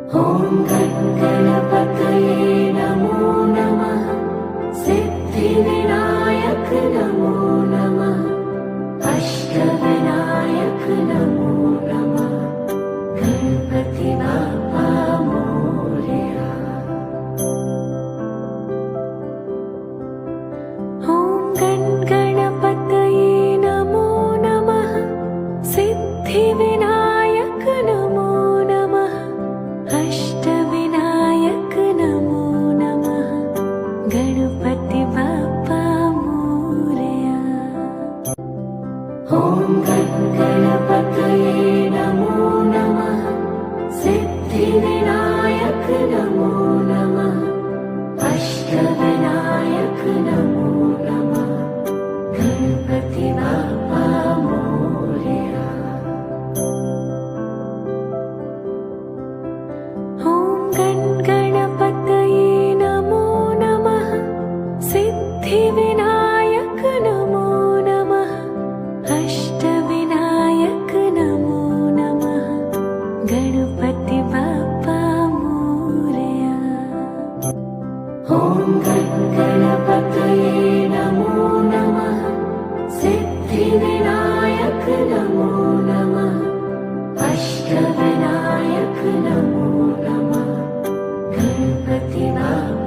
ॐ गणपतये नमो नमः। सिद्धिविनायक नमो नमः। अष्टविनायक नमो नमः। गणपति बाप्पा मोरया। ॐ गणपतये नमो नमः। सिद्धिविनायक नमो नमः। अष्टविनायक नमो नमः। गणपति बाप्पा मोरया। ॐ गणपतये नमो नमः। सिद्धिविनायक नमो नमः। अष्टविनायक नमो नमः। गणपति बाप्पा मोरया। ॐ गणपतये नमो नमः। सिद्धिविनायक नमो नमः। अष्टविनायक नमो नमः। गणपति बाप्पा मोरया। ॐ गणपतये नमो नमः। सिद्धिविनायक नमो नमः। अष्टविनायक नमो नमः। गणपति बाप्पा